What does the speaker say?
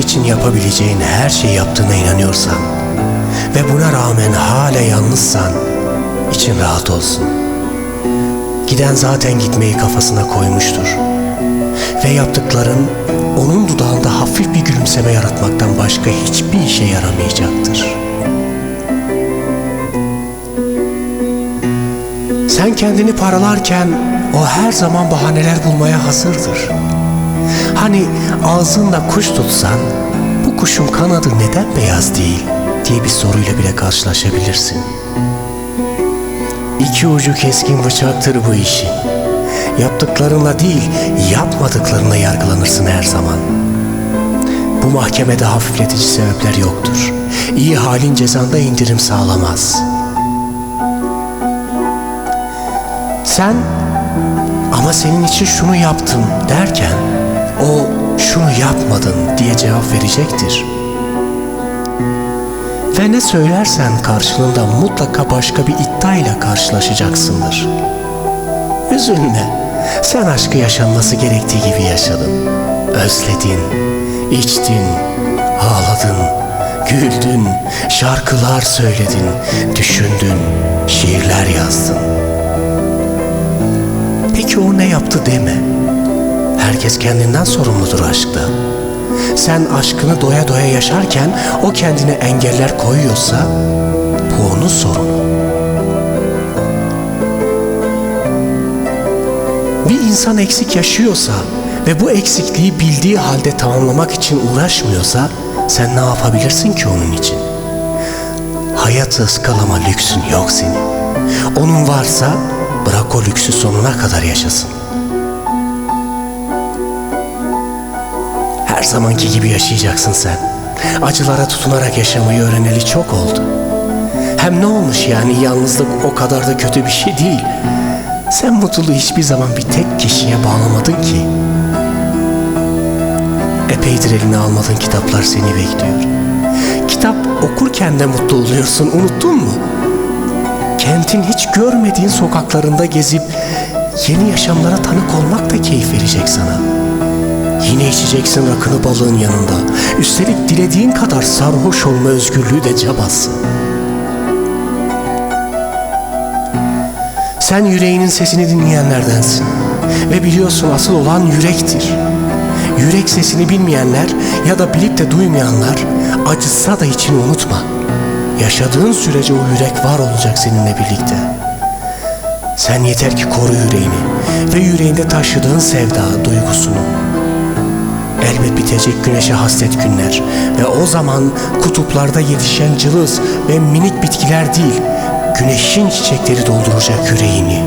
için yapabileceğin her şeyi yaptığına inanıyorsan ve buna rağmen hala yalnızsan için rahat olsun. Giden zaten gitmeyi kafasına koymuştur ve yaptıkların onun dudağında hafif bir gülümseme yaratmaktan başka hiçbir işe yaramayacaktır. Sen kendini paralarken o her zaman bahaneler bulmaya hazırdır. Hani ağzında kuş tutsan, bu kuşun kanadı neden beyaz değil diye bir soruyla bile karşılaşabilirsin. İki ucu keskin bıçaktır bu işin. Yaptıklarınla değil, yapmadıklarınla yargılanırsın her zaman. Bu mahkemede hafifletici sebepler yoktur. İyi halin cezanda indirim sağlamaz. Sen, ama senin için şunu yaptım derken, o şunu yapmadın diye cevap verecektir. Ve ne söylersen karşılığında mutlaka başka bir iddiayla karşılaşacaksındır. Üzülme, sen aşkı yaşanması gerektiği gibi yaşadın. Özledin, içtin, ağladın, güldün, şarkılar söyledin, düşündün, şiirler yazdın. Peki o ne yaptı deme. Herkes kendinden sorumludur aşkta. Sen aşkını doya doya yaşarken o kendine engeller koyuyorsa bu onun sorunu. Bir insan eksik yaşıyorsa ve bu eksikliği bildiği halde tamamlamak için uğraşmıyorsa sen ne yapabilirsin ki onun için? Hayatı ıskalama lüksün yok senin. Onun varsa bırak o lüksü sonuna kadar yaşasın. Her zamanki gibi yaşayacaksın sen. Acılara tutunarak yaşamayı öğreneli çok oldu. Hem ne olmuş yani, yalnızlık o kadar da kötü bir şey değil. Sen mutluluğu hiçbir zaman bir tek kişiye bağlamadın ki. Epeydir eline almadığın kitaplar seni bekliyor. Kitap okurken de mutlu oluyorsun, unuttun mu? Kentin hiç görmediğin sokaklarında gezip yeni yaşamlara tanık olmak da keyif verecek sana. Yine içeceksin rakını balığın yanında. Üstelik dilediğin kadar sarhoş olma özgürlüğü de cabası. Sen yüreğinin sesini dinleyenlerdensin. Ve biliyorsun asıl olan yürektir. Yürek sesini bilmeyenler ya da bilip de duymayanlar acısa da içini unutma. Yaşadığın sürece o yürek var olacak seninle birlikte. Sen yeter ki koru yüreğini ve yüreğinde taşıdığın sevda duygusunu. Elbet bitecek güneşe hasret günler ve o zaman kutuplarda yetişen cılız ve minik bitkiler değil, güneşin çiçekleri dolduracak yüreğini.